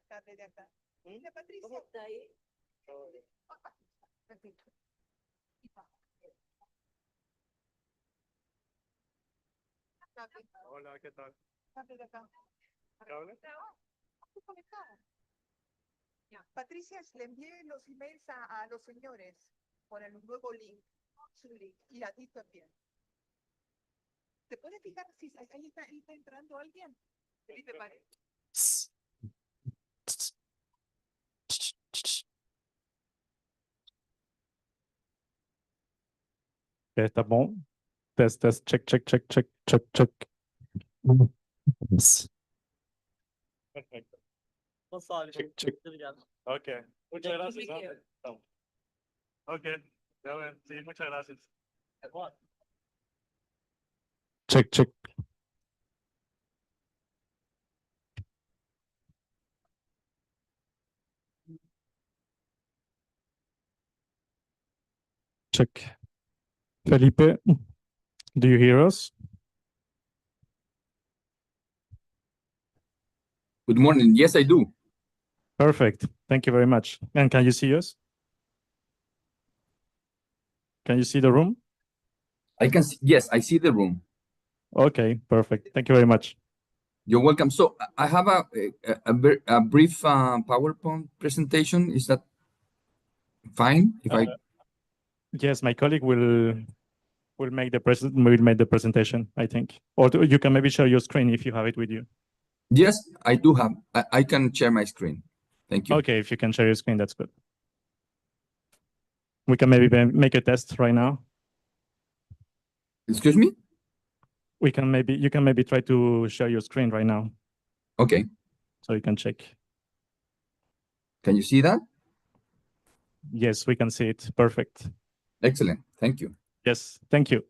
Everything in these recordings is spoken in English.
Tarde de acá. Mira, Patricia. ¿Cómo está ahí? Perfecto. Hola, ¿qué tal? Tarde de acá. ¿Qué hablas? Estoy conectada. Patricia, le envié los emails a los señores con el nuevo link, su link, y a ti también. ¿Te puedes fijar si ahí está entrando alguien? Felipe Paredes. Está bom? Test, test, check, check, check, check, check, check. Yes. Perfecto. Check, check. Ok, muchas gracias. ¿No? Ok, ya ven, sí, muchas gracias. Check, check. Check. Felipe, do you hear us? Good morning. Yes, I do. Perfect. Thank you very much. And can you see us? Can you see the room? I can see, yes, I see the room. Okay, perfect. Thank you very much. You're welcome. So I have a brief PowerPoint presentation. Is that fine? If I Yes, my colleague will make the presentation, I think. Or you can maybe share your screen if you have it with you. yes, I do have. I can share my screen. Thank you. Okay, if you can share your screen, that's good. We can maybe make a test right now. Excuse me? You can maybe try to share your screen right now. Okay. So you can check. Can you see that? Yes, we can see it. Perfect. Excellent. Thank you. Yes, thank you.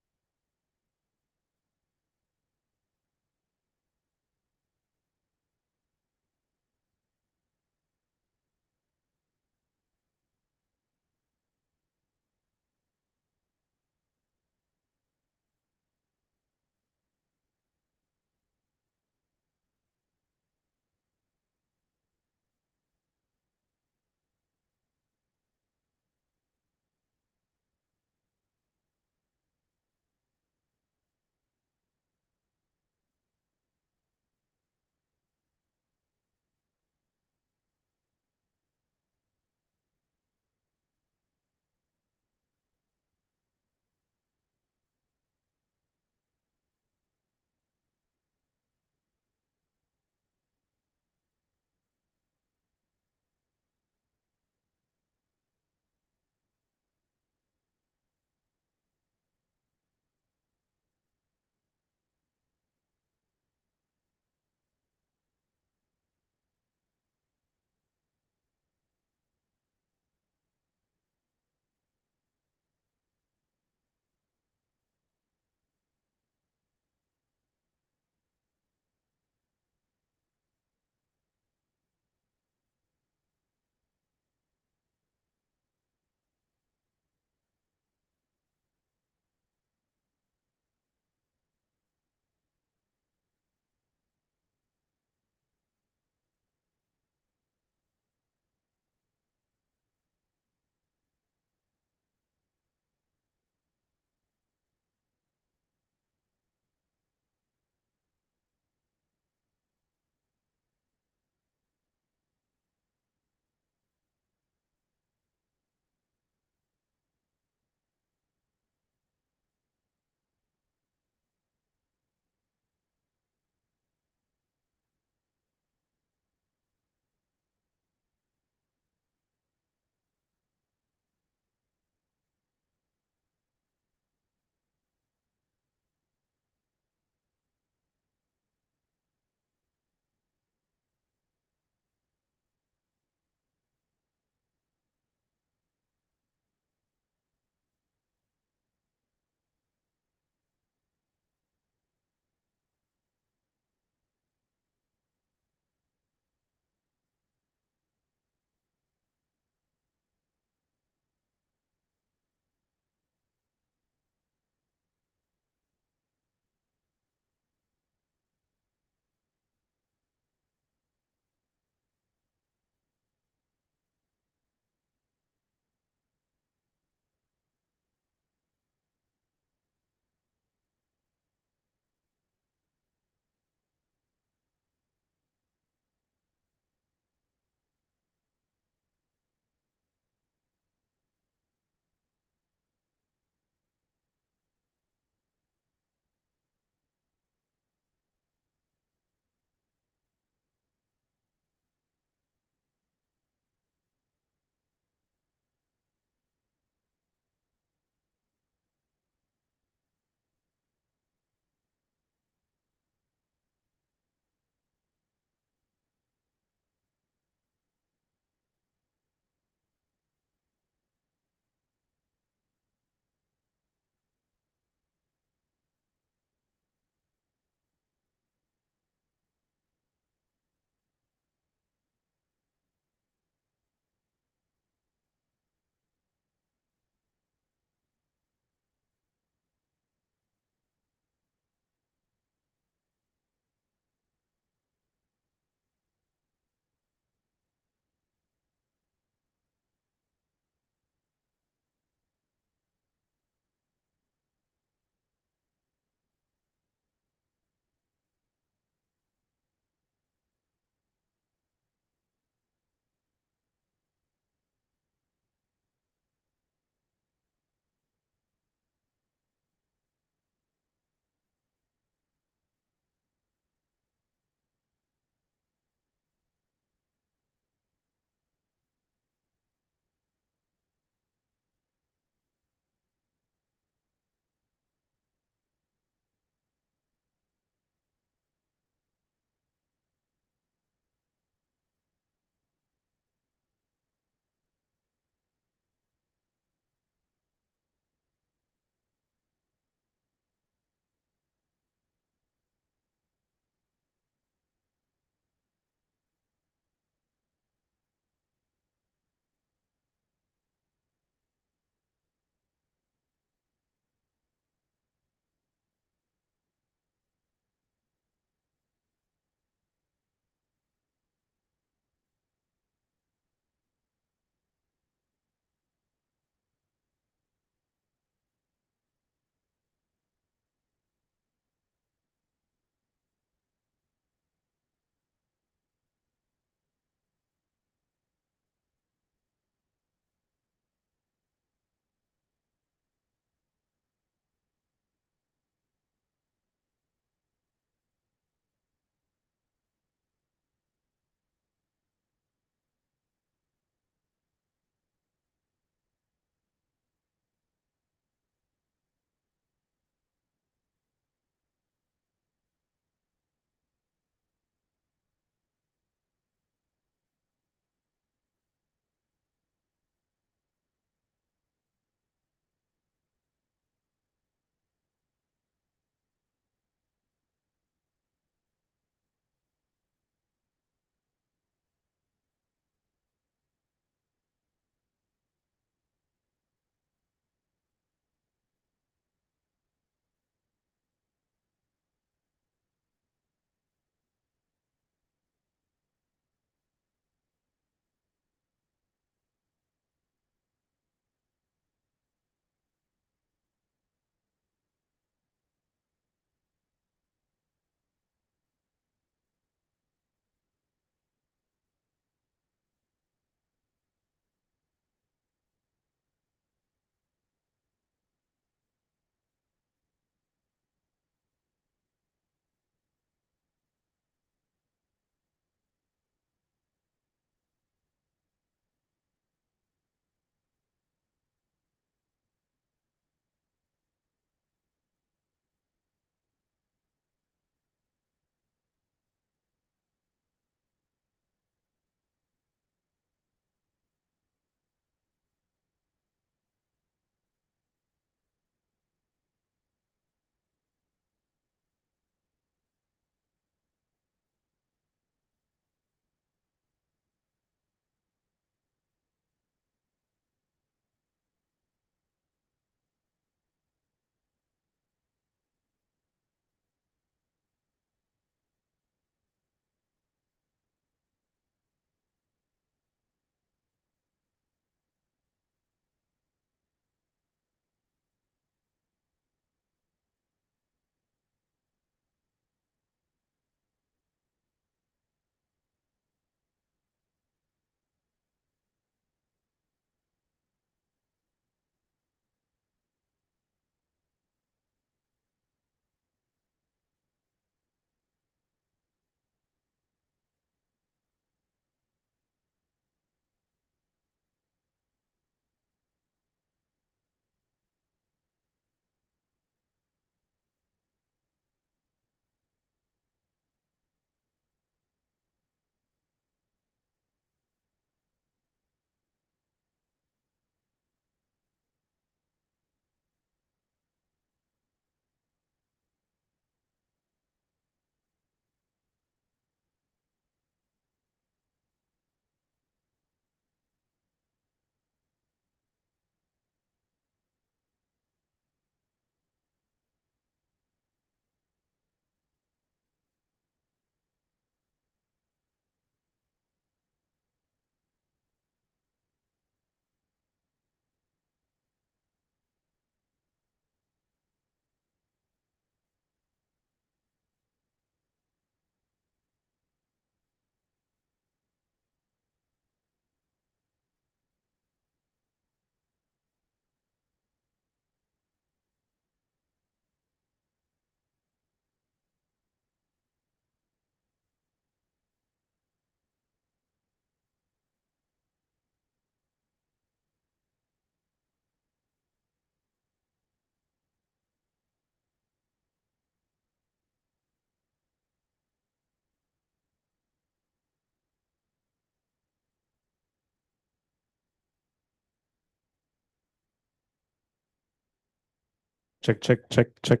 Check, check, check, check.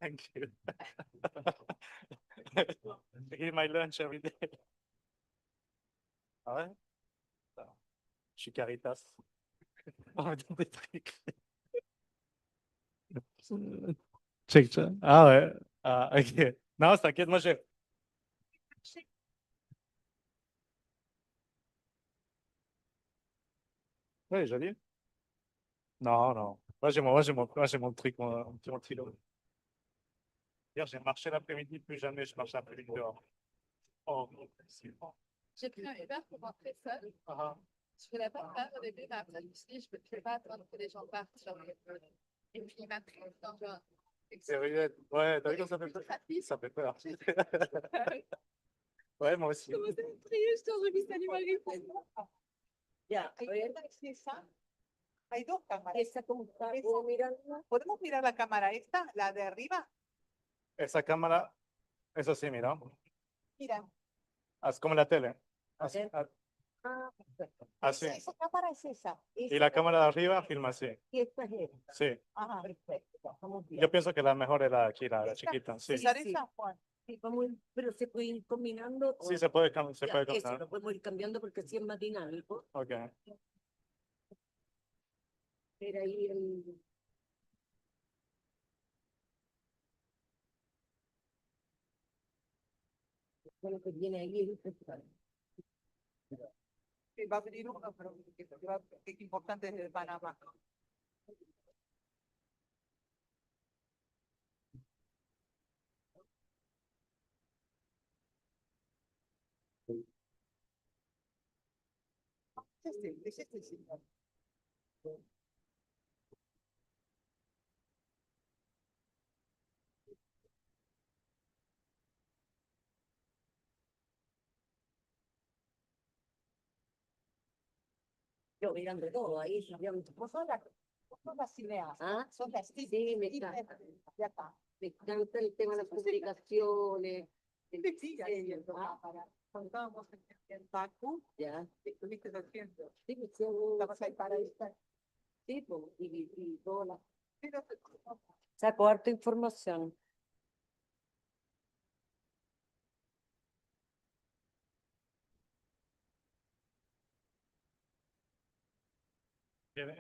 Thank you. I eat my lunch every day. Ah ouais? Je suis Caritas. On me donne des trucs. Check, check. Ah ouais. Ah, ok. Non, t'inquiète, moi j'ai. Oui, joli. Non, non. Moi, j'ai mon truc, mon petit ventilo. Hier, j'ai marché l'après-midi, plus jamais je marche l'après-midi dehors. Oh, J'ai pris un Uber pour rentrer seule. ah, Je voulais pas le faire au début, mais après, je me suis dit, je ne peux pas attendre que les gens partent. Genre, et puis, il m'a pris le temps, genre. sérieux? Ouais, t'as vu comme ça fait peur? Ça fait peur. Ouais, moi aussi. Comment c'est triste, je vis animal. Ya, Sí, esa. Hay dos cámaras. esa como está, Esa. ¿puedo mirarla? ¿Podemos mirar la cámara esta, la de arriba? Esa cámara, eso sí, mira. Mira, Es como la tele. Así. Ah, perfecto. Así. esa cámara es esa. Y la cámara de arriba filma así. Y esta es esta. Sí. Ajá. Perfecto, vamos bien. Yo pienso que la mejor es la aquí, la Esta. chiquita. Sí. ¿Usar Sí. esa, Juan? Sí, pero se puede ir combinando. Sí, o- se puede, Ya, eso, combinar. lo podemos ir cambiando porque así es más dinámico. Ok. Ver ahí el... Bueno, que viene ahí el festival. Sí, va a venir uno, pero que es importante desde Panamá. Es este, sí. Yo mirando todo ahí, mirando. Vos sos las cineastas. Ah, Son las sí, me encanta. de acá. Me encanta el tema de las publicaciones. el Sí, diseño, ¿no? Cuando estábamos en Bakú, Ya. estuviste haciendo. Sí, me hicieron- Estabas ahí para esta. sí, pues, y toda la... Pero, Saco harta información. Bien,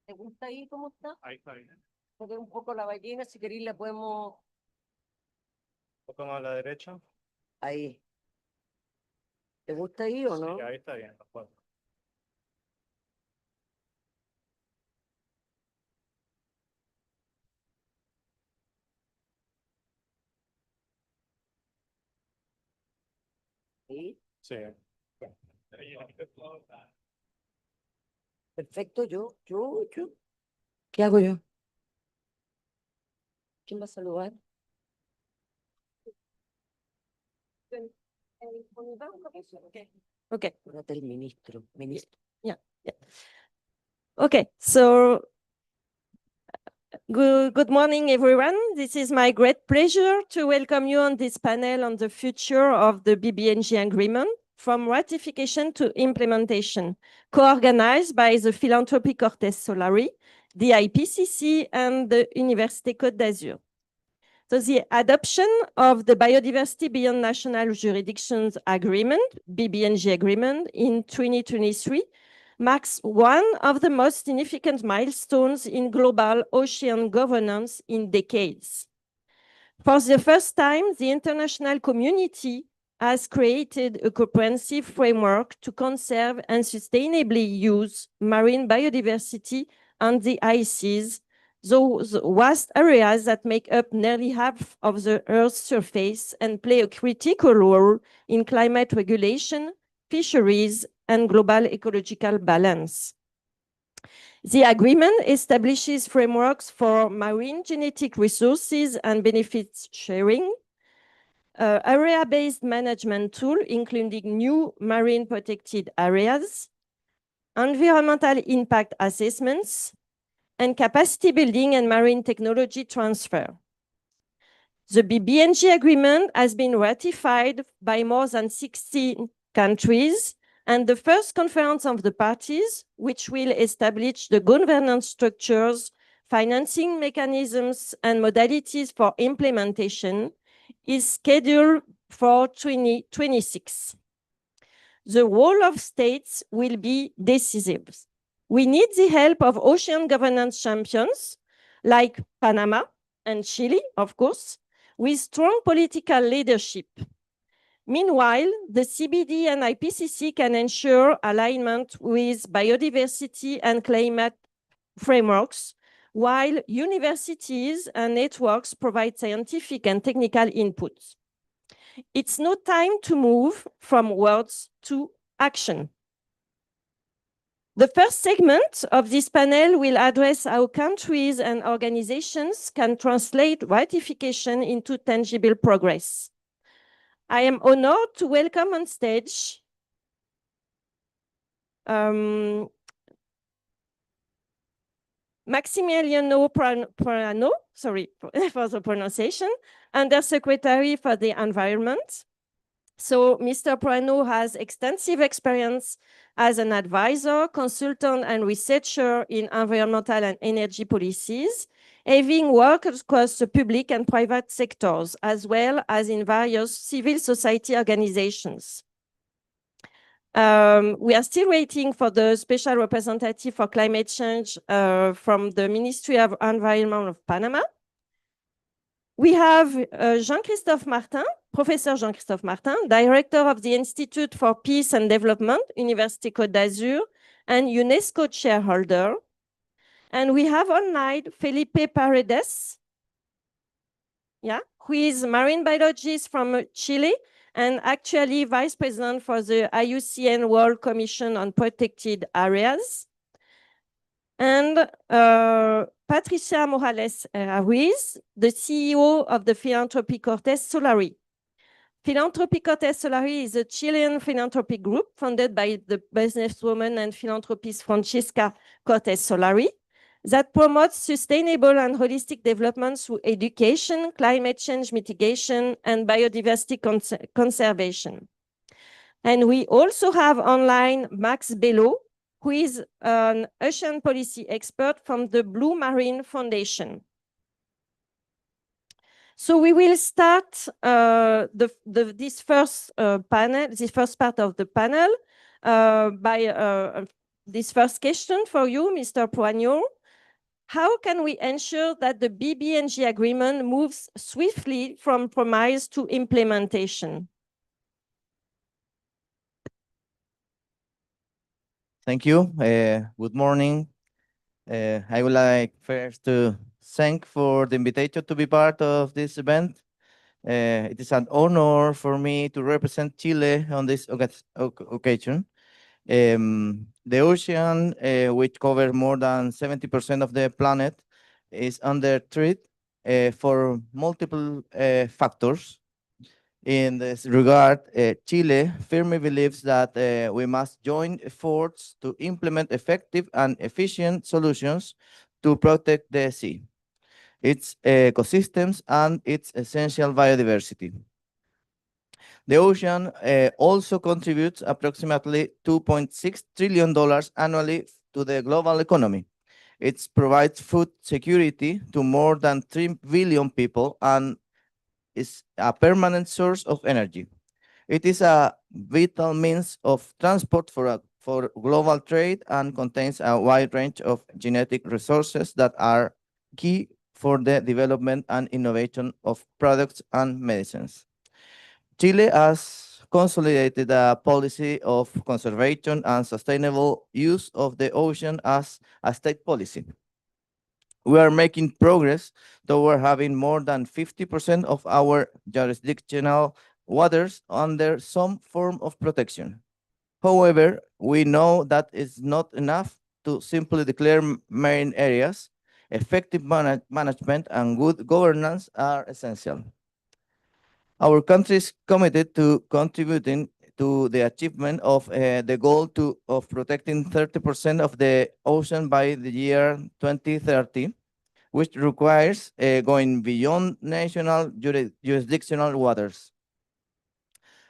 ¿Te gusta ahí cómo está? ahí está bien. Se ve un poco la ballena, si queréis la podemos... Un poco más a la derecha. Ahí. ¿Te gusta ahí o no? Sí, ahí está bien. Sí. Sí. Perfecto, yo. ¿Qué hago yo? ¿Quién va a saludar? Okay. Espérate, el ministro. Ministro. Okay. So, good morning, everyone. This is my great pleasure to welcome you on this panel on the future of the BBNJ agreement, from ratification to implementation, co-organized by the Philanthropy Cortes Solari, the IPCC, and the Université Côte d'Azur. So the adoption of the Biodiversity Beyond National Jurisdictions Agreement, BBNJ agreement, in 2023 marks one of the most significant milestones in global ocean governance in decades. For the first time, the international community has created a comprehensive framework to conserve and sustainably use marine biodiversity on the high seas, those vast areas that make up nearly half of the Earth's surface and play a critical role in climate regulation, fisheries, and global ecological balance. The agreement establishes frameworks for marine genetic resources and benefits sharing, area-based management tool, including new marine protected areas, environmental impact assessments, and capacity building and marine technology transfer. The BBNJ agreement has been ratified by more than 16 countries, and the first conference of the parties, which will establish the governance structures, financing mechanisms, and modalities for implementation, is scheduled for 2026. The role of states will be decisive. We need the help of ocean governance champions like Panama and Chile, of course, with strong political leadership. Meanwhile, the CBD and IPCC can ensure alignment with biodiversity and climate frameworks, while universities and networks provide scientific and technical inputs. It's no time to move from words to action. The first segment of this panel will address how countries and organizations can translate ratification into tangible progress. I am honored to welcome on stage Maximiliano Prano, sorry for the pronunciation, Undersecretary for the Environment. So Mr. Prano has extensive experience as an advisor, consultant, and researcher in environmental and energy policies, having worked across the public and private sectors, as well as in various civil society organizations. We are still waiting for the special representative for climate change from the Ministry of Environment of Panama. We have Jean-Christophe Martin, Professor Jean-Christophe Martin, Director of the Institute for Peace and Development, Université Côte d'Azur, and UNESCO shareholder. And we have online Felipe Paredes, who is marine biologist from Chile and actually Vice President for the IUCN World Commission on Protected Areas. And Patricia Morales Ruiz, the CEO of the Philanthropy Cortes Solari. Philanthropy Cortes Solari is a Chilean philanthropy group founded by the businesswoman and philanthropist Francesca Cortes Solari that promotes sustainable and holistic development through education, climate change mitigation, and biodiversity conservation. And we also have online Max Bello, who is an ocean policy expert from the Blue Marine Foundation. So we will start this first part of the panel by this first question for you, Mr. Poignot. How can we ensure that the BBNJ agreement moves swiftly from promise to implementation? Thank you. Good morning. I would like first to thank for the invitation to be part of this event. It is an honor for me to represent Chile on this occasion. The ocean, which covers more than 70% of the planet, is under threat for multiple factors. In this regard, Chile firmly believes that we must join efforts to implement effective and efficient solutions to protect the sea, its ecosystems, and its essential biodiversity. The ocean also contributes approximately $2.6 trillion annually to the global economy. It provides food security to more than 3 billion people and is a permanent source of energy. It is a vital means of transport for global trade and contains a wide range of genetic resources that are key for the development and innovation of products and medicines. Chile has consolidated a policy of conservation and sustainable use of the ocean as a state policy. We are making progress toward having more than 50% of our jurisdictional waters under some form of protection. However, we know that it's not enough to simply declare marine areas. Effective management and good governance are essential. Our country is committed to contributing to the achievement of the goal of protecting 30% of the ocean by the year 2030. which requires going beyond national jurisdictional waters.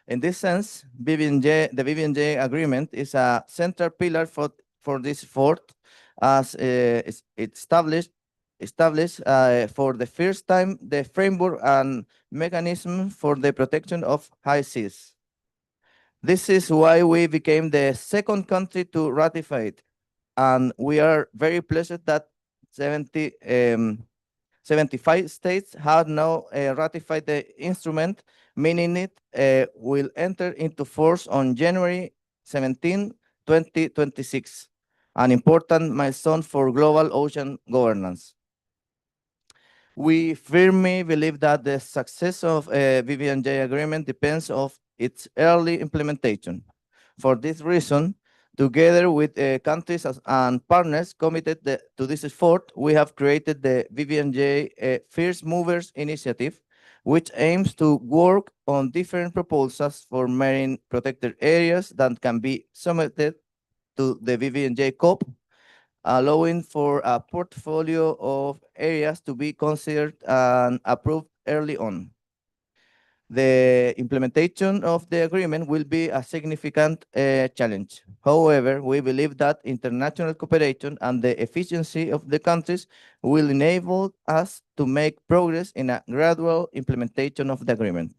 In this sense, the BBNJ agreement is a central pillar for this effort, as it established for the first time the framework and mechanism for the protection of high seas. This is why we became the second country to ratify it, and we are very pleased that 75 states have now ratified the instrument, meaning it will enter into force on January 17, 2026, an important milestone for global ocean governance. We firmly believe that the success of a BBNJ agreement depends on its early implementation. For this reason, together with countries and partners committed to this effort, we have created the BBNJ First Movers Initiative, which aims to work on different proposals for marine protected areas that can be submitted to the BBNJ COP, allowing for a portfolio of areas to be considered and approved early on. The implementation of the agreement will be a significant challenge. However, we believe that international cooperation and the efficiency of the countries will enable us to make progress in a gradual implementation of the agreement.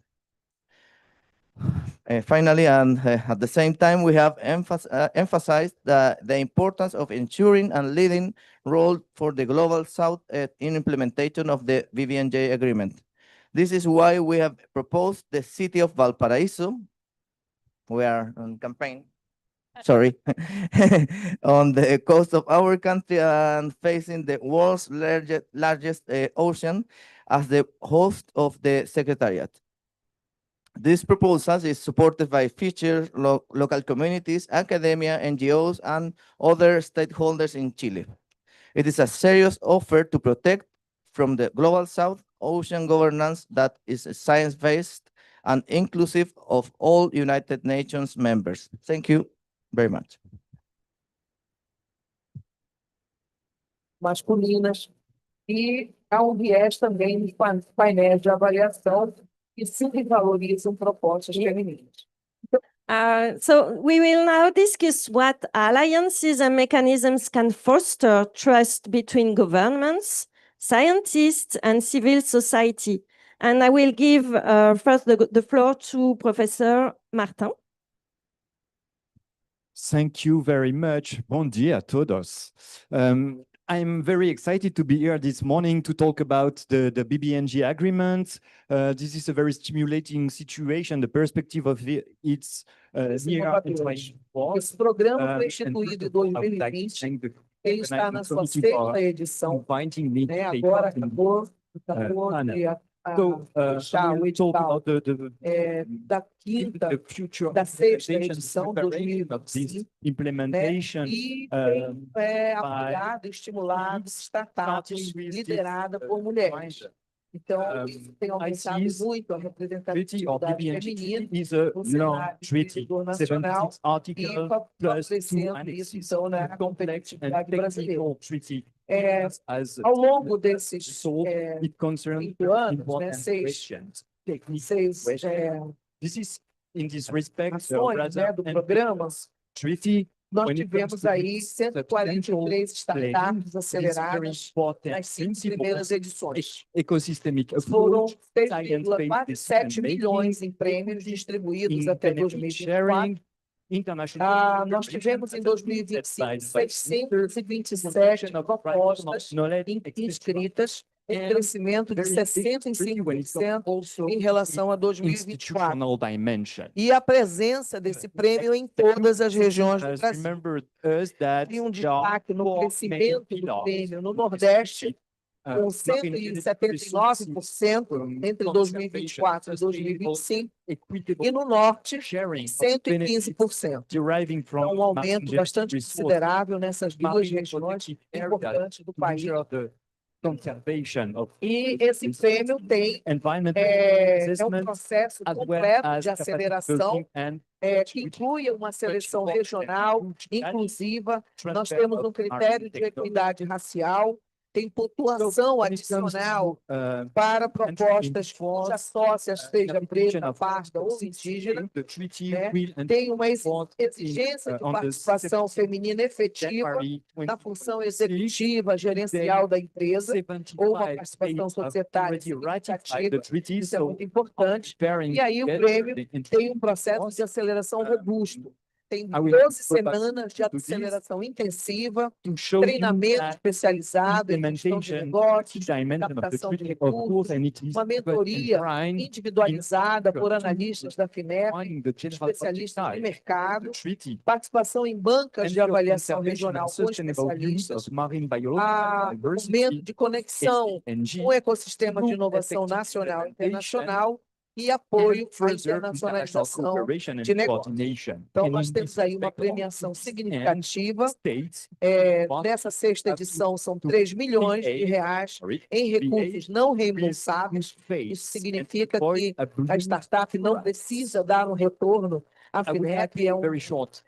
Finally, and at the same time, we have emphasized the importance of ensuring a leading role for the Global South in implementation of the BBNJ agreement. This is why we have proposed the city of Valparaiso. We are on campaign, sorry, on the coast of our country and facing the world's largest ocean as the host of the Secretariat. This proposal is supported by future local communities, academia, NGOs, and other stakeholders in Chile. It is a serious offer to protect from the Global South ocean governance that is science-based and inclusive of all United Nations members. Thank you very much. Masculinas. E há viés também nos painéis de avaliação que sempre valorizam propostas femininas. So we will now discuss what alliances and mechanisms can foster trust between governments, scientists, and civil society. And I will give first the floor to Professor Martin. Thank you very much. Bom dia a todos. I'm very excited to be here this morning to talk about the BBNJ agreement. This is a very stimulating situation. The perspective of its near Esse programa foi instituído em 2020. Ele está na sua sexta edição. Agora acabou já o edital da quinta, da sexta edição, 2025, e tem apoiado e estimulado startups lideradas por mulheres. Então, isso tem aumentado muito a representatividade feminina no cenário internacional e favorecendo isso, então, na competitividade brasileira. Ao longo desses 8 anos, né, seis ações, né, do programa, nós tivemos aí 143 startups aceleradas nas 5 primeiras edições. Foram 6,47 milhões em prêmios distribuídos até 2024. Nós tivemos em 2025 627 propostas inscritas, um crescimento de 65% em relação a 2024. E a presença desse prêmio em todas as regiões do Brasil. E um destaque no crescimento do prêmio no Nordeste, com 179% entre 2024 e 2025, e no Norte, 115%. Então, um aumento bastante considerável nessas duas regiões importantes do país. E esse prêmio tem um processo completo de aceleração, que inclui uma seleção regional inclusiva. Nós temos um critério de equidade racial, tem pontuação When it comes adicional to, para entry propostas into cuja force, sócia seja application preta, of parda ou Article indígena, 16, the treaty né? will Tem uma enforce exigência de on the participação feminina efetiva January na função 2026, executiva, gerencial da empresa, ou uma 75 participação states have societária already ratified significativa. the treaty, Isso é so muito importante. preparing E aí o get prêmio the entry tem um into processo force, de aceleração robusto. Tem I will 12 go back semanas de to this aceleração intensiva, to show you treinamento that especializado em gestão de implementation negócios, dimension of the captação de treaty, of course, recursos, and it is uma mentoria enshrined individualizada por analistas da FINEP, in the general public especialistas de side, mercado, the treaty, participação em bancas and de avaliação conservation regional and com sustainable use especialistas, of marine biological momento diversity, de conexão com o ecossistema de inovação nacional e internacional e apoio à further internacionalização cooperation and de negócios. coordination. Então, And nós in temos this aí uma respect, premiação significativa. states Nessa sexta edição, são 3 milhões de reais em recursos não reembolsáveis. Isso significa que a startup não precisa dar um retorno à FINEP, é very short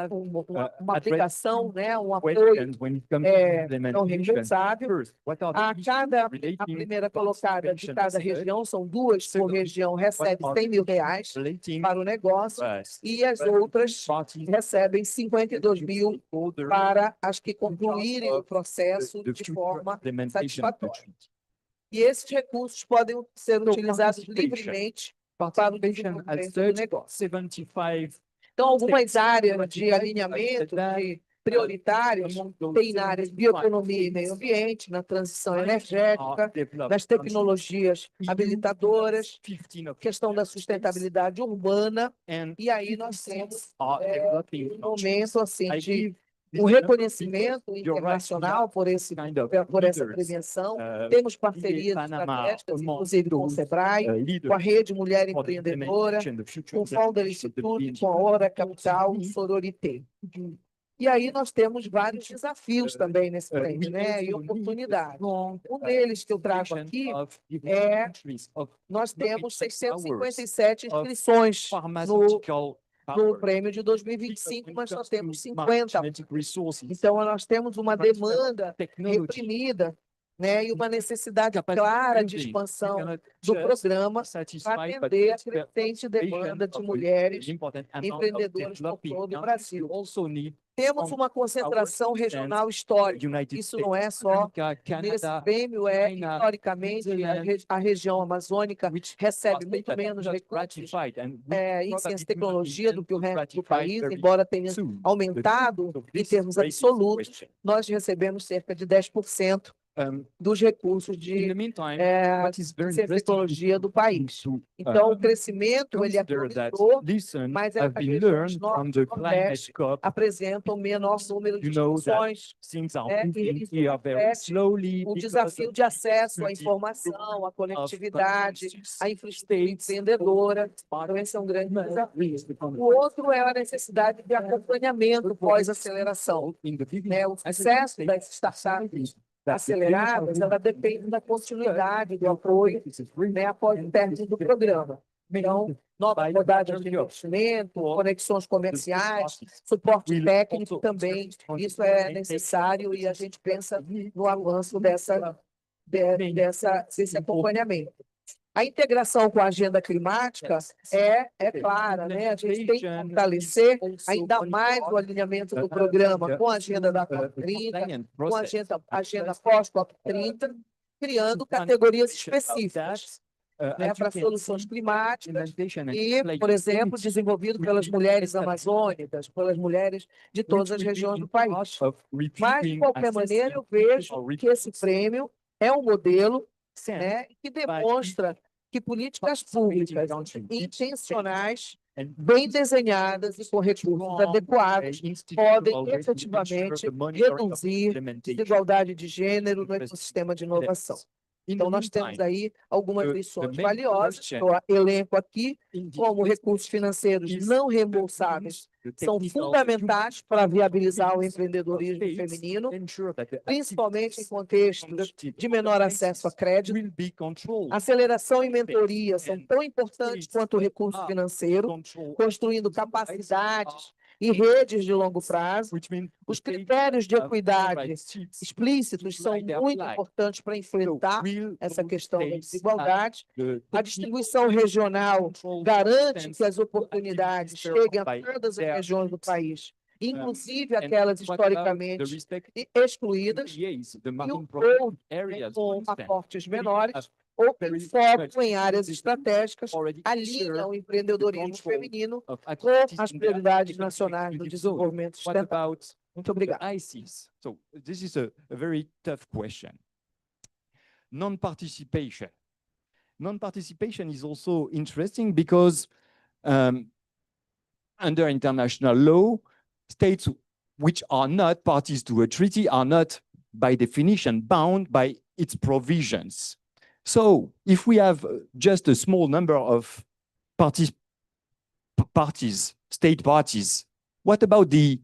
uma aplicação, né, um apoio questions when it comes to não implementation. reembolsável. First, what are the A issues a primeira relating colocada de cada região, são 2 por região, recebe What are 100 mil reais relating para o negócio us e as outras parties recebem 52 mil stakeholders para as que concluírem o processo the de future forma implementation of the satisfatória. treaty. E esses recursos podem ser utilizados participation. livremente para o Participation at desenvolvimento do such negócio. 75 Então, algumas áreas de alinhamento de prioritárias tem na área de bioeconomia e meio ambiente, na transição energética, nas tecnologias habilitadoras, 15 of questão da sustentabilidade urbana, and e aí nós temos are developing um momento assim I de give this um number reconhecimento because you're right, internacional por esse kind of por essa leaders, premiação. uh, Temos parcerias Panama, estratégicas, among inclusive com o those, Sebrae, leaders com a Rede Mulher for the Empreendedora, implementation of future com o Founder implementation of the Institute, BBNJ. com a Hora Capital, Sororité. E aí nós temos vários desafios também nesse prêmio, né? E oportunidades. Um deles que eu trago aqui é nós temos 657 inscrições no prêmio de 2025, mas nós temos 50. Então, nós temos uma demanda reprimida, né, e uma necessidade clara de expansão do programa para atender a crescente demanda de mulheres empreendedoras por todo o Brasil. Temos uma concentração regional histórica. Isso não é só nesse prêmio, historicamente, a região amazônica recebe muito menos recursos em ciência e tecnologia do que o resto do país, embora tenha aumentado em termos absolutos, nós recebemos cerca de 10% dos recursos de ciência e tecnologia do país. Então, o crescimento ele é promissor, mas as regiões norte e nordeste apresentam menor número de inscrições, e reflete o desafio de acesso à informação, à conectividade, à infraestrutura empreendedora. Então, esse é um grande desafio. O outro é a necessidade de acompanhamento pós-aceleração. O sucesso das startups aceleradas, ela depende da continuidade do apoio, após o término do programa. Então, nova rodada de investimento, conexões comerciais, suporte técnico também, isso é necessário e a gente pensa no avanço desse acompanhamento. A integração com a agenda climática é clara, né? A gente tem que fortalecer ainda mais o alinhamento do programa com a agenda da COP30, com a agenda pós-COP30, criando categorias específicas para soluções climáticas e, por exemplo, desenvolvido pelas mulheres amazônicas, pelas mulheres de todas as regiões do país. Mas, de qualquer maneira, eu vejo que esse prêmio é um modelo que demonstra que políticas públicas intencionais, bem desenhadas e com recursos adequados podem efetivamente reduzir desigualdade de gênero no ecossistema de inovação. Então, nós temos aí algumas lições valiosas, que eu elenco aqui, como recursos financeiros não reembolsáveis são fundamentais para viabilizar o empreendedorismo feminino, principalmente em contextos de menor acesso a crédito. Aceleração e mentoria são tão importantes quanto o recurso financeiro, construindo capacidades e redes de longo prazo. which means Os the critérios de state of human equidade rights chiefs explícitos são apply their muito flag. importantes para enfrentar will essa questão da states desigualdade. the A distribuição regional garante que as oportunidades cheguem a todas as regiões do país, inclusive aquelas historicamente excluídas, e o povo com aportes menores ou que focam em áreas estratégicas, alinham o empreendedorismo feminino com as prioridades nacionais do desenvolvimento What sustentável. about Muito obrigado. ICs? So this is a very tough question. Non-participation. Non-participation is also interesting because under international law, states which are not parties to a treaty are not, by definition, bound by its provisions. So if we have just a small number of parties, state parties, what about the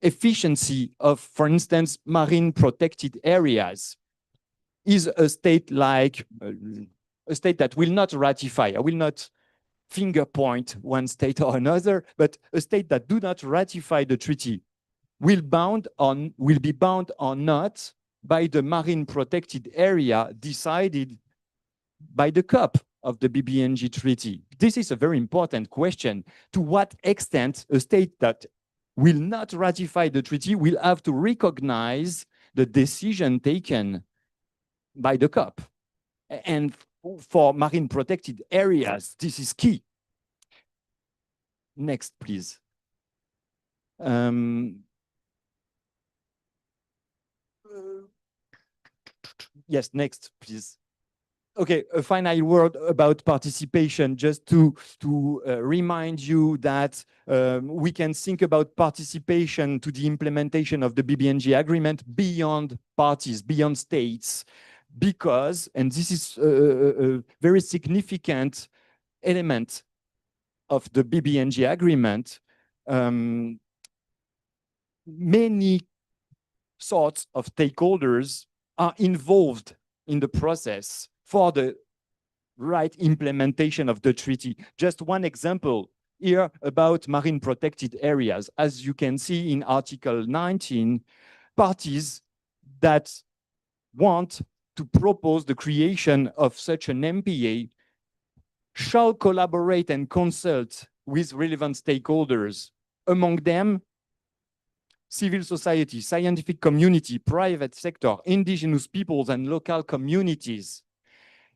efficiency of, for instance, marine protected areas? Is a state like a state that will not ratify, I will not finger point one state or another, but a state that do not ratify the treaty will be bound or not by the marine protected area decided by the COP of the BBNJ treaty? This is a very important question. To what extent a state that will not ratify the treaty will have to recognize the decision taken by the COP? And for marine protected areas, this is key. Next, please. Yes, next, please. Okay, a final word about participation, just to remind you that we can think about participation to the implementation of the BBNJ agreement beyond parties, beyond states, because, and this is a very significant element of the BBNJ agreement, many sorts of stakeholders are involved in the process for the right implementation of the treaty. Just one example here about marine protected areas. As you can see in Article 19, parties that want to propose the creation of such an MPA shall collaborate and consult with relevant stakeholders, among them civil society, scientific community, private sector, indigenous peoples, and local communities.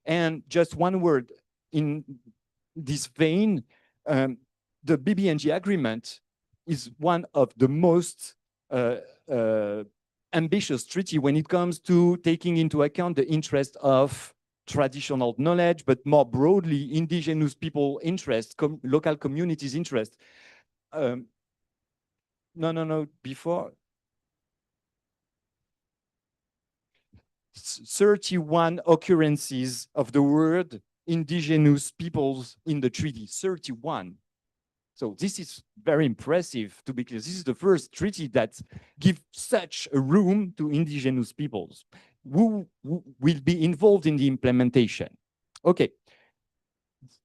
And just one word in this vein, the BBNJ agreement is one of the most ambitious treaty when it comes to taking into account the interest of traditional knowledge, but more broadly, indigenous people interest, local communities interest. No, before. 31 occurrences of the word indigenous peoples in the treaty, 31. So this is very impressive, to be clear. This is the first treaty that gives such a room to indigenous peoples who will be involved in the implementation. Okay,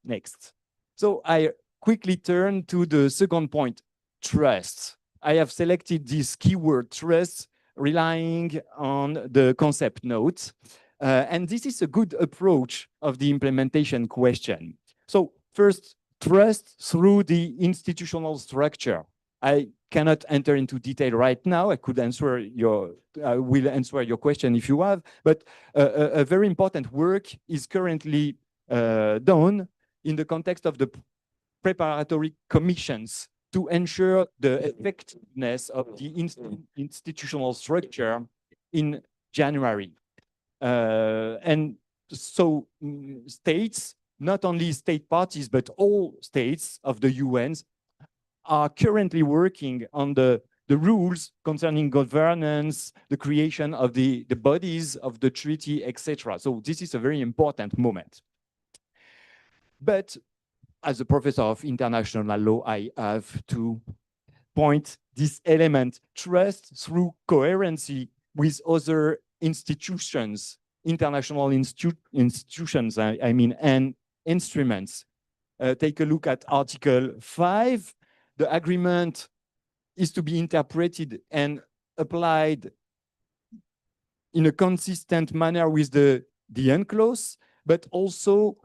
next. So I quickly turn to the second point, trust. I have selected this keyword, trust, relying on the concept notes. And this is a good approach of the implementation question. So first, trust through the institutional structure. I cannot enter into detail right now. I will answer your question if you have, but a very important work is currently done in the context of the preparatory commissions to ensure the effectiveness of the institutional structure in January. And so states, not only state parties, but all states of the UN are currently working on the rules concerning governance, the creation of the bodies of the treaty, etc. So this is a very important moment. But as a professor of international law, I have to point this element, trust through coherency with other institutions, international institutions, I mean, and instruments. Take a look at Article 5. The agreement is to be interpreted and applied in a consistent manner with the UNCLOS, but also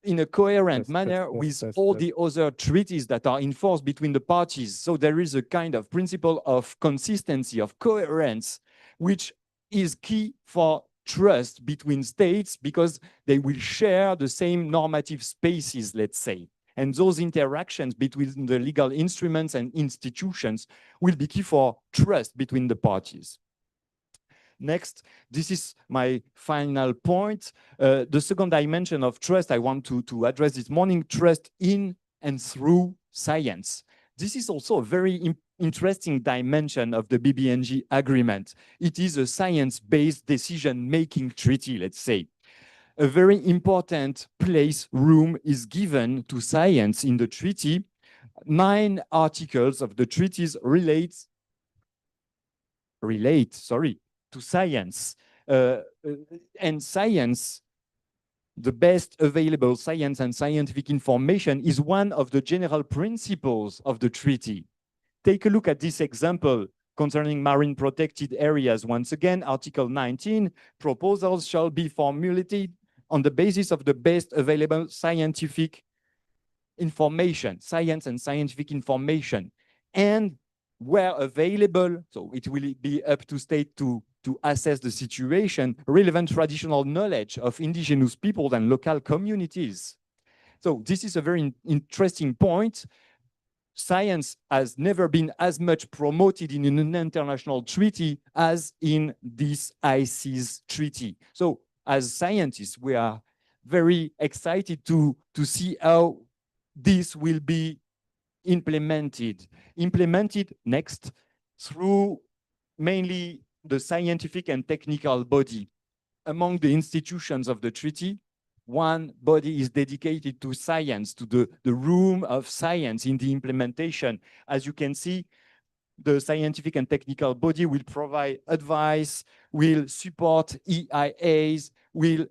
in a coherent manner with all the other treaties that are enforced between the parties. So there is a kind of principle of consistency, of coherence, which is key for trust between states because they will share the same normative spaces, let's say. And those interactions between the legal instruments and institutions will be key for trust between the parties. Next, this is my final point. The second dimension of trust I want to address this morning, trust in and through science. This is also a very interesting dimension of the BBNJ agreement. It is a science-based decision-making treaty, let's say. A very important room is given to science in the treaty. 9 articles of the treaties relate to science. And science, the best available science and scientific information is one of the general principles of the treaty. Take a look at this example concerning marine protected areas. Once again, Article 19, proposals shall be formulated on the basis of the best available scientific information, science and scientific information. And where available, so it will be up to state to assess the situation, relevant traditional knowledge of indigenous people and local communities. So this is a very interesting point. Science has never been as much promoted in an international treaty as in this ICES treaty. So as scientists, we are very excited to see how this will be implemented next through mainly the scientific and technical body. Among the institutions of the treaty, one body is dedicated to science, to the room of science in the implementation. As you can see, the scientific and technical body will provide advice, will support EIAs, will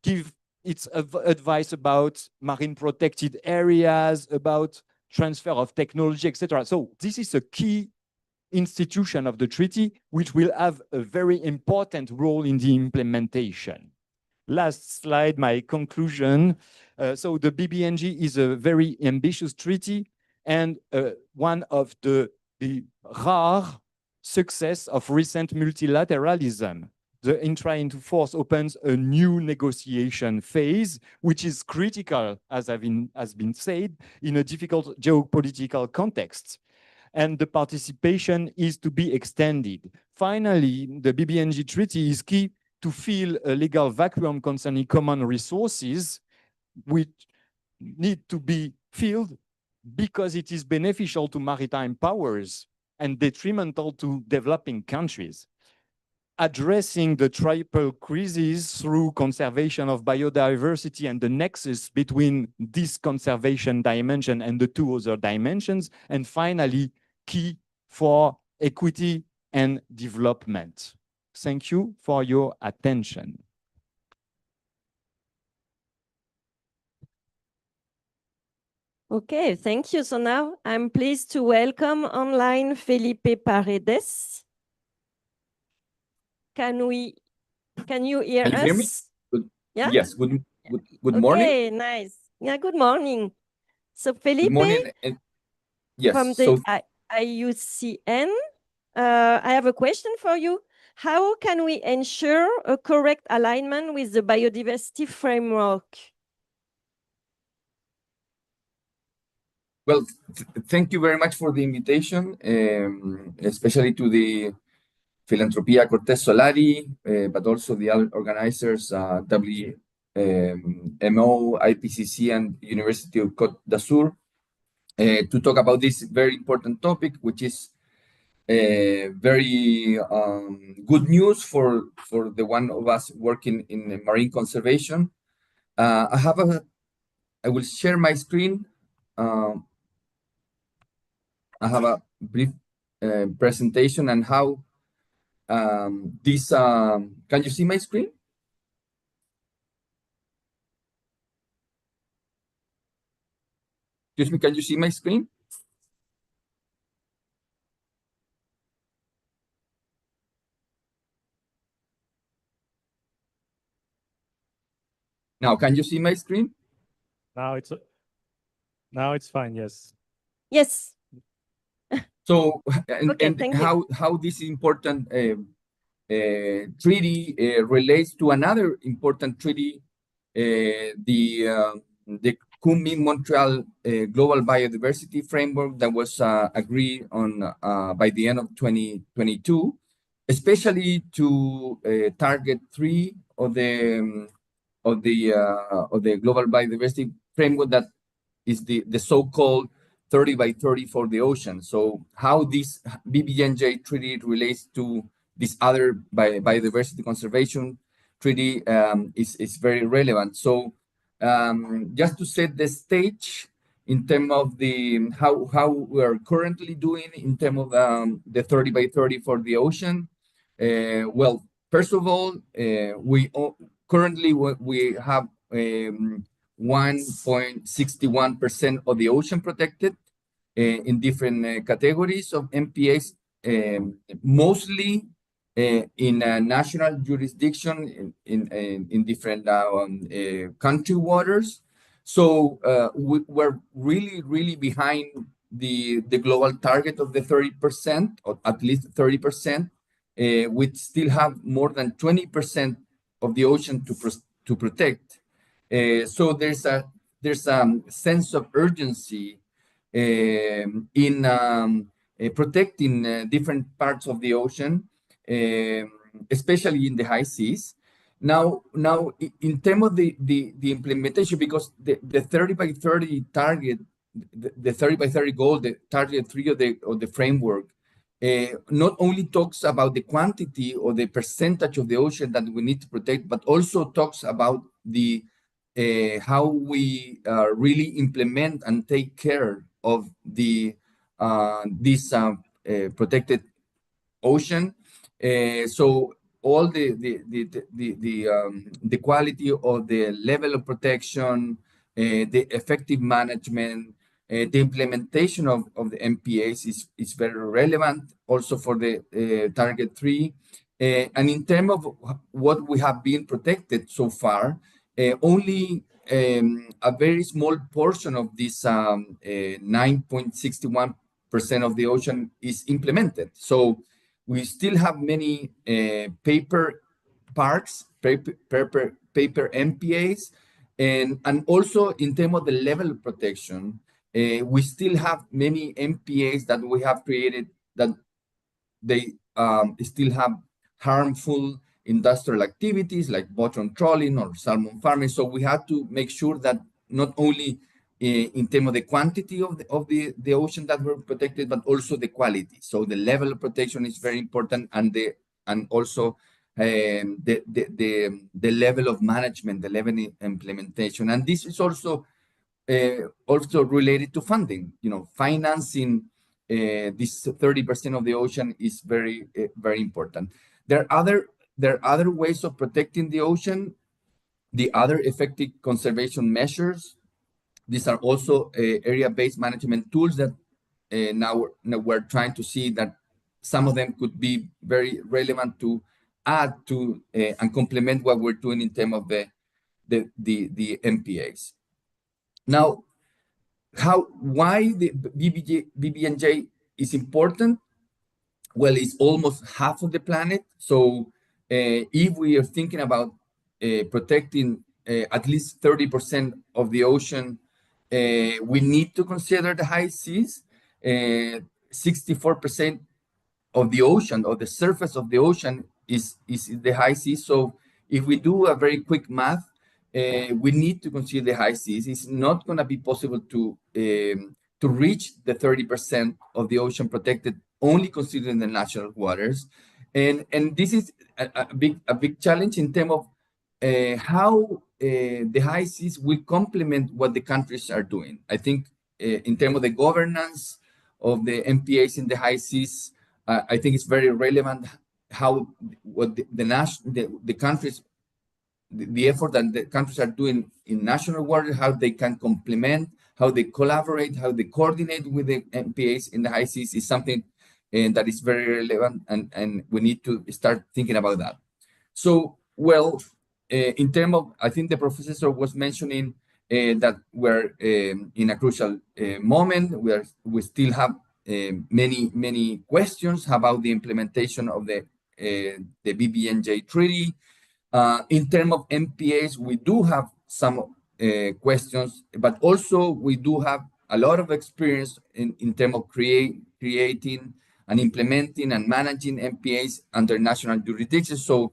give its advice about marine protected areas, about transfer of technology, etc. So this is a key institution of the treaty, which will have a very important role in the implementation. Last slide, my conclusion. So the BBNJ is a very ambitious treaty and one of the rare success of recent multilateralism. The entry into force opens a new negotiation phase, which is critical, as has been said, in a difficult geopolitical context. And the participation is to be extended. Finally, the BBNJ treaty is key to fill a legal vacuum concerning common resources, which need to be filled because it is beneficial to maritime powers and detrimental to developing countries. Addressing the triple crisis through conservation of biodiversity and the nexus between this conservation dimension and the 2 other dimensions, and finally, key for equity and development. Thank you for your attention. Okay, thank you. So now I'm pleased to welcome online Felipe Paredes. Can you hear us? Can you hear me? Good. Yeah? Yes, good Okay, morning. nice. Yeah, good morning. So Felipe, Good morning. Yes, from the IUCN, I have a question for you. How can we ensure a correct alignment with the biodiversity framework? Well, thank you very much for the invitation, especially to the Filantropia Cortés Solari, but also the other organizers, WMO, IPCC, and University of Côte d'Azur, to talk about this very important topic, which is very good news for the one of us working in marine conservation. I will share my screen. I have a brief presentation and how this, can you see my screen? Excuse me, can you see my screen? Now, can you see my screen? Now it's fine. Yes. Yes. So, Okay, and thank you. how this important treaty relates to another important treaty, the Kunming-Montreal Global Biodiversity Framework that was agreed on by the end of 2022, especially to target 3 of the Global Biodiversity Framework, that is the so-called 30 by 30 for the ocean. So how this BBNJ treaty relates to this other biodiversity conservation treaty is very relevant. So just to set the stage in terms of the how we are currently doing in terms of the 30 by 30 for the ocean. Well, first of all, currently we have 1.61% of the ocean protected in different categories of MPAs, mostly in national jurisdiction in different country waters. So we're really behind the global target of the 30%, or at least 30%. We still have more than 20% of the ocean to protect. So there's a sense of urgency in protecting different parts of the ocean, especially in the high seas. Now, in terms of the implementation, because the 30 by 30 target, the 30 by 30 goal, the target 3 of the framework, not only talks about the quantity or the percentage of the ocean that we need to protect, but also talks about the how we really implement and take care of this protected ocean. So all the quality of the level of protection, the effective management, the implementation of the MPAs is very relevant also for the target 3. And in terms of what we have been protected so far, only a very small portion of this 9.61% of the ocean is implemented. So we still have many paper parks, paper MPAs, and also in terms of the level of protection, we still have many MPAs that we have created that they still have harmful industrial activities like bottom trawling or salmon farming. So we have to make sure that not only in terms of the quantity of the ocean that we're protected, but also the quality. So the level of protection is very important, and also the level of management, the level of implementation. And this is also related to funding. Financing this 30% of the ocean is very important. There are other ways of protecting the ocean. The other effective conservation measures. These are also area-based management tools that now we're trying to see that some of them could be very relevant to add to and complement what we're doing in terms of the MPAs. Now, why the BBNJ is important? Well, it's almost half of the planet. So if we are thinking about protecting at least 30% of the ocean, we need to consider the high seas. 64% of the ocean, or the surface of the ocean, is the high seas. So if we do a very quick math, we need to consider the high seas. It's not going to be possible to reach the 30% of the ocean protected only considering the national waters, and this is a big challenge in terms of how the high seas will complement what the countries are doing. I think in terms of the governance of the MPAs in the high seas, I think it's very relevant how the countries, the effort that the countries are doing in national waters, how they can complement, how they collaborate, how they coordinate with the MPAs in the high seas is something that is very relevant, and we need to start thinking about that. So, well, in terms of, I think the professor was mentioning that we're in a crucial moment. We still have many questions about the implementation of the BBNJ treaty. In terms of MPAs, we do have some questions, but also we do have a lot of experience in terms of creating and implementing and managing MPAs under national jurisdiction. So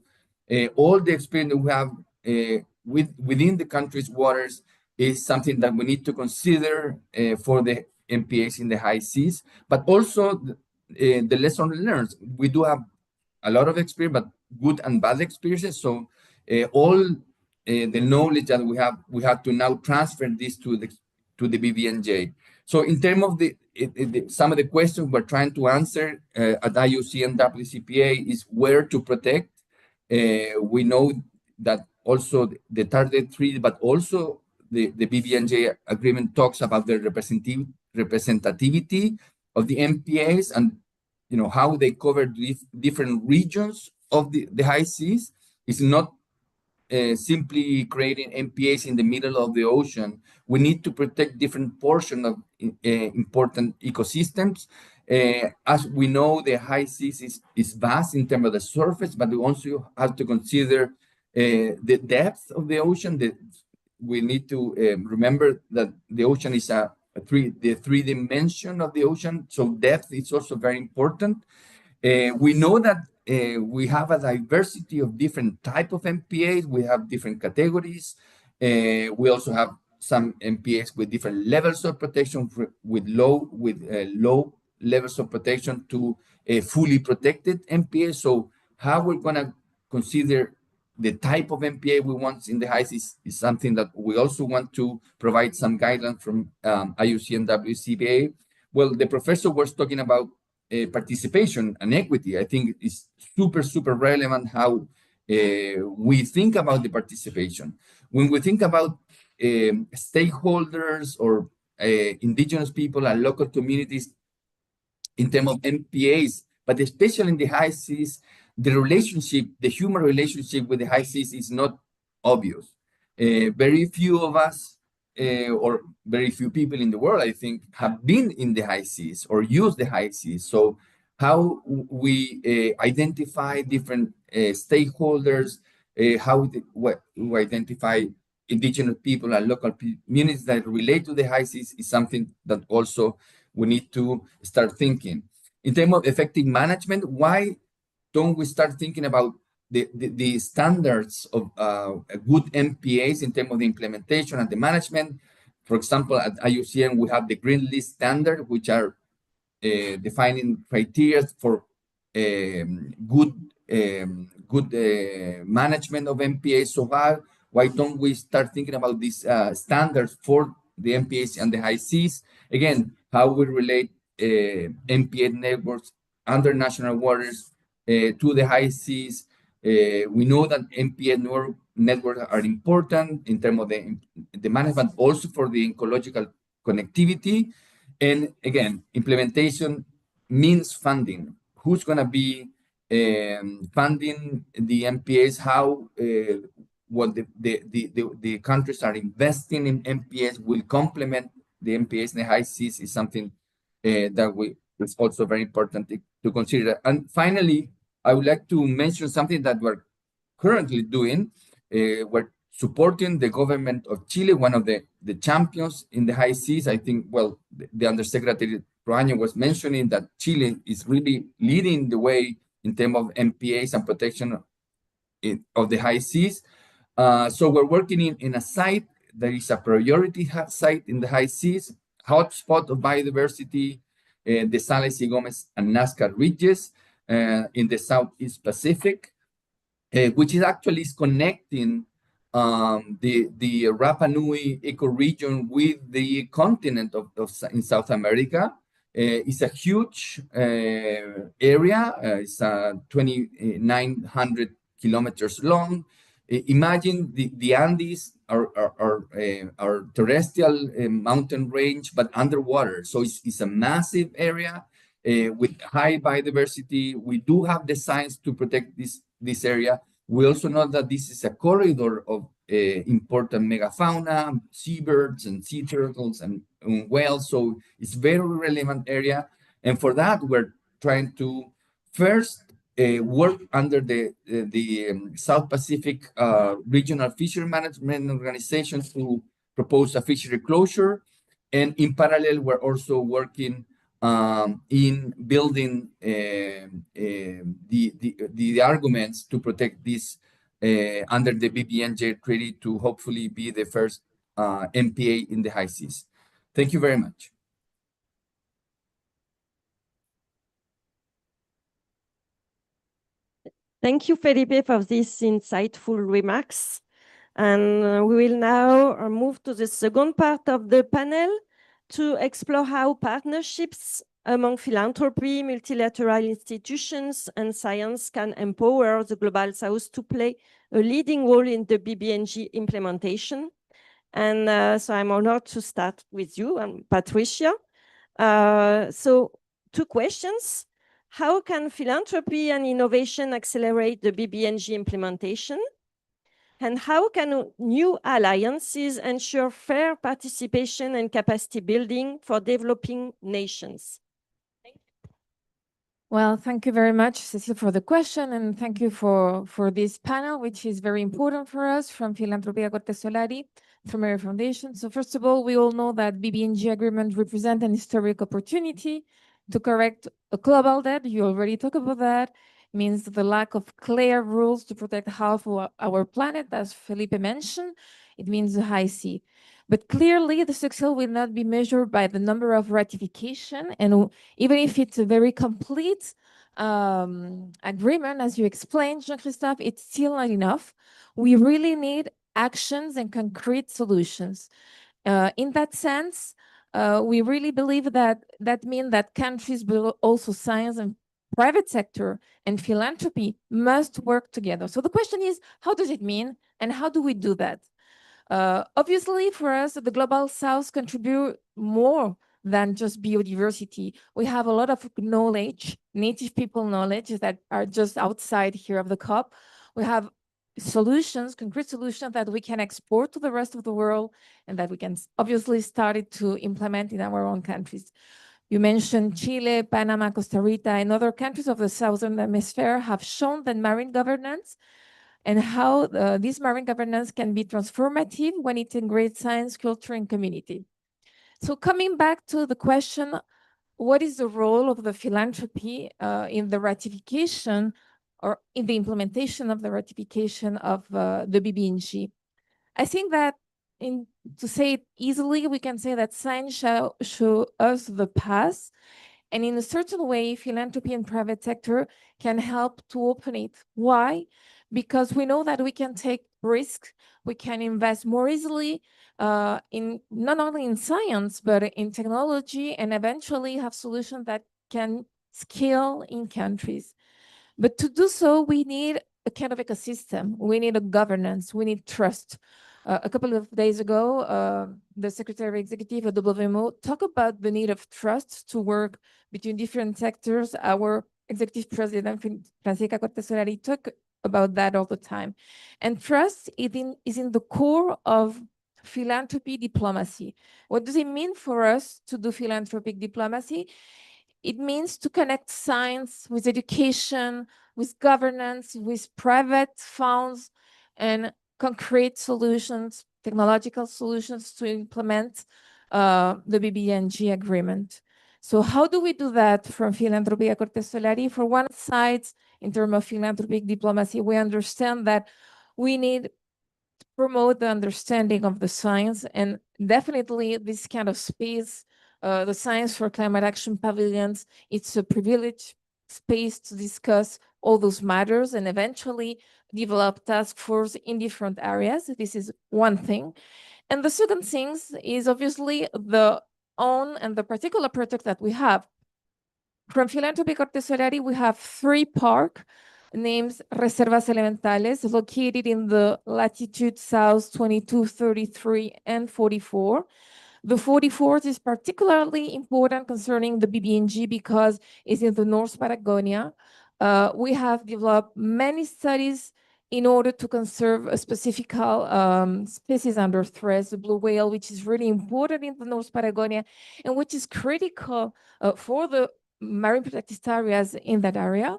all the experience that we have within the country's waters is something that we need to consider for the MPAs in the high seas, but also the lesson learned. We do have a lot of experience, but good and bad experiences. So all the knowledge that we have to now transfer this to the BBNJ. So in terms of some of the questions we're trying to answer at IUC and WCPA is where to protect. We know that also the target treaty, but also the BBNJ agreement talks about the representativity of the MPAs and how they cover different regions of the high seas. It's not simply creating MPAs in the middle of the ocean. We need to protect different portions of important ecosystems. As we know, the high seas is vast in terms of the surface, but we also have to consider the depth of the ocean. We need to remember that the ocean is the three dimension of the ocean, so depth is also very important. We know that we have a diversity of different type of MPAs. We have different categories. We also have some MPAs with different levels of protection, with low levels of protection to a fully protected MPA. So how we're gonna consider the type of MPA we want in the high seas is something that we also want to provide some guidance from IUC and WCPA. Well, the professor was talking about participation and equity. I think it's super relevant how we think about the participation. When we think about stakeholders or indigenous people and local communities in terms of MPAs, but especially in the high seas, the human relationship with the high seas is not obvious. Very few of us, or very few people in the world, I think, have been in the high seas or used the high seas. So how we identify different stakeholders, how we identify indigenous people and local communities that relate to the high seas is something that also we need to start thinking. In terms of effective management, why don't we start thinking about the standards of good MPAs in terms of the implementation and the management? For example, at IUCN, we have the Green List standard, which are defining criteria for good management of MPAs. So why don't we start thinking about these standards for the MPAs and the high seas? Again, how we relate MPA networks under national waters to the high seas. We know that MPA networks are important in terms of the management, also for the ecological connectivity. And again, implementation means funding. Who's going to be funding the MPAs? How what the countries are investing in MPAs will complement the MPAs in the high seas is something that is also very important to consider. And finally, I would like to mention something that we're currently doing. We're supporting the government of Chile, one of the champions in the high seas. I think, well, the Undersecretary Proaño was mentioning that Chile is really leading the way in terms of MPAs and protection of the high seas. So we're working in a site that is a priority site in the high seas, hotspot of biodiversity, the Sales y Gomez and Nazca ridges in the Southeast Pacific, which is actually connecting the Rapa Nui ecoregion with the continent in South America. It's a huge area. It's 2,900 kilometers long. Imagine the Andes are terrestrial mountain range, but underwater. So it's a massive area with high biodiversity. We do have the science to protect this area, We also know that this is a corridor of important megafauna, seabirds and sea turtles and whales. So it's very relevant area. And for that, we're trying to first work under the South Pacific Regional Fishery Management Organization to propose a fishery closure. And in parallel, we're also working in building the arguments to protect this under the BBNJ treaty to hopefully be the first MPA in the high seas. Thank you very much. Thank you, Felipe, for these insightful remarks. And we will now move to the second part of the panel to explore how partnerships among philanthropy, multilateral institutions, and science can empower the Global South to play a leading role in the BBNJ implementation. And so I'm honored to start with you, Patricia. So 2 questions. How can philanthropy and innovation accelerate the BBNJ implementation? And how can new alliances ensure fair participation and capacity building for developing nations? Well, thank you very much, Cecile, for the question, and thank you for this panel, which is very important for us from Philanthropia Corte Solari, from MERI Foundation. So first of all, we all know that BBNJ agreement represent an historic opportunity to correct a global debt. You already talked about that. It means the lack of clear rules to protect half of our planet, as Felipe mentioned. It means the high sea. But clearly, the success will not be measured by the number of ratification. And even if it's a very complete agreement, as you explained, Jean-Christophe, it's still not enough. We really need actions and concrete solutions. In that sense, we really believe that means that countries, but also science and private sector and philanthropy must work together. So the question is, how does it mean and how do we do that? Obviously, for us, the Global South contribute more than just biodiversity. We have a lot of knowledge, native people knowledge that are just outside here of the COP. We have solutions, concrete solutions that we can export to the rest of the world and that we can obviously start to implement in our own countries. You mentioned Chile, Panama, Costa Rica, and other countries of the Southern Hemisphere have shown that marine governance and how this marine governance can be transformative when it integrates science, culture, and community. So coming back to the question, what is the role of the philanthropy in the ratification or in the implementation of the ratification of the BBNJ? I think that to say it easily, we can say that science shall show us the path. And in a certain way, philanthropy and private sector can help to open it. Why? Because we know that we can take risks, we can invest more easily in not only in science, but in technology, and eventually have solutions that can scale in countries. But to do so, we need a kind of ecosystem. We need a governance. We need trust. A couple of days ago, the Secretary Executive of WMO talked about the need of trust to work between different sectors. Our Executive President, Francisca Corte Solari, talked about that all the time. And trust is in the core of philanthropy diplomacy. What does it mean for us to do philanthropic diplomacy? It means to connect science with education, with governance, with private funds, and concrete solutions, technological solutions to implement the BBNJ agreement. So how do we do that from Philanthropia Corte Solari? For one side, in terms of philanthropic diplomacy, we understand that we need to promote the understanding of the science, and definitely this kind of space, the Science for Climate Action Pavilions, it's a privileged space to discuss all those matters and eventually develop task force in different areas. This is one thing. And the second thing is obviously the own and the particular project that we have. From Philanthropy Corte Solari, we have 3 parks named Reservas Elementales, located in the latitude south 22, 33, and 44. The 44th is particularly important concerning the BBNJ because it's in the North Patagonia. We have developed many studies in order to conserve a specific species under threat, the blue whale, which is really important in the North Patagonia and which is critical for the marine protected areas in that area.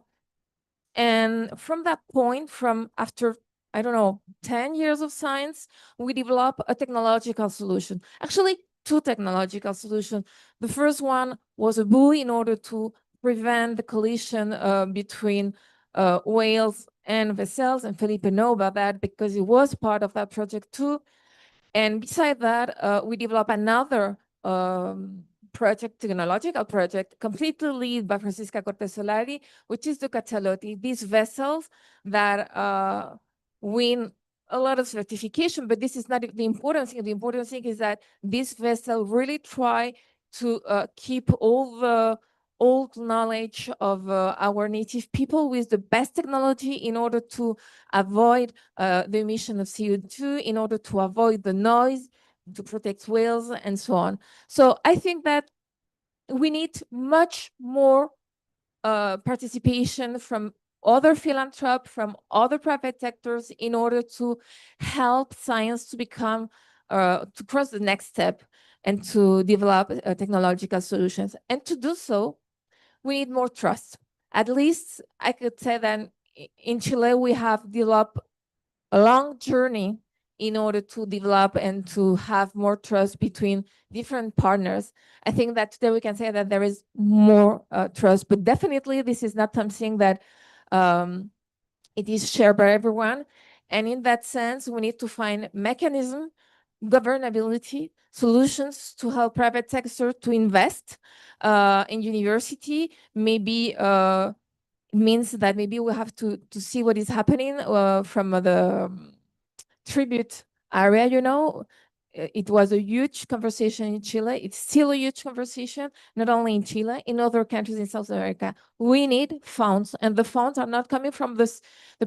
And from that point, from after, I don't know, 10 years of science, we developed a technological solution. Actually, two technological solutions. The first one was a buoy in order to prevent the collision between whales and vessels, and Felipe know about that because he was part of that project too. And beside that, we developed another technological project, completely led by Francisca Cortez Solari, which is the Cachalote. These vessels that win a lot of certification, but this is not the important thing. The important thing is that this vessel really try to keep all the old knowledge of our native people with the best technology in order to avoid the emission of CO2, in order to avoid the noise, to protect whales and so on. So I think that we need much more participation from other philanthropists, from other private sectors in order to help science to become, to cross the next step and to develop technological solutions. And to do so, we need more trust. At least I could say that in Chile, we have developed a long journey in order to develop and to have more trust between different partners. I think that today we can say that there is more trust, but definitely this is not something that it is shared by everyone. And in that sense, we need to find mechanism, governability, solutions to help private sector to invest in university. Maybe means that maybe we have to see what is happening from the tribute area, you know. It was a huge conversation in Chile. It's still a huge conversation, not only in Chile, in other countries in South America. We need funds, and the funds are not coming from the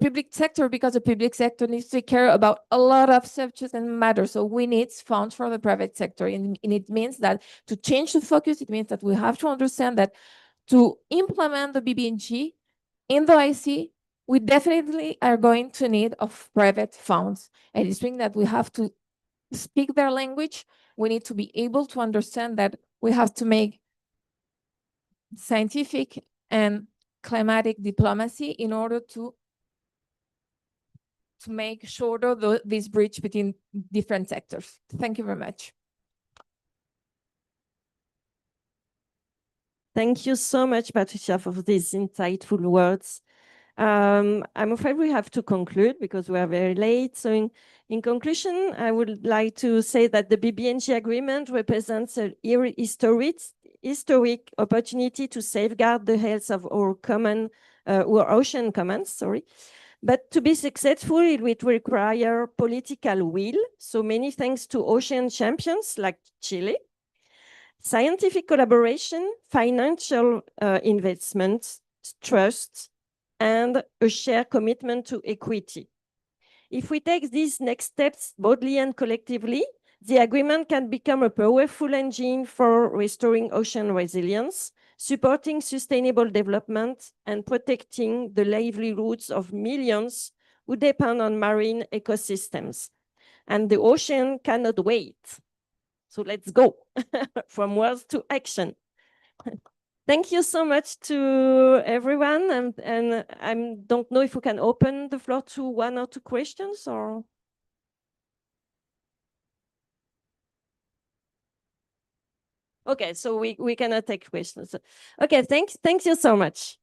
public sector, because the public sector needs to care about a lot of subjects and matters. So we need funds for the private sector, and it means that to change the focus, it means that we have to understand that to implement the BBNG in the IC, we definitely are going to need of private funds. And it's means that we have to speak their language. We need to be able to understand that we have to make scientific and climatic diplomacy in order to make shorter this bridge between different sectors. Thank you very much. Thank you so much, Patricia, for these insightful words. I'm afraid we have to conclude because we are very late. So in conclusion, I would like to say that the BBNJ agreement represents a historic opportunity to safeguard the health of our ocean commons, But to be successful, it will require political will. So many thanks to ocean champions like Chile, scientific collaboration, financial investment, trust, and a shared commitment to equity. If we take these next steps boldly and collectively, the agreement can become a powerful engine for restoring ocean resilience, supporting sustainable development, and protecting the livelihoods of millions who depend on marine ecosystems. And the ocean cannot wait. So let's go from words to action. Thank you so much to everyone. And I don't know if we can open the floor to one or two questions or. Okay, so we cannot take questions. Okay, thank you so much.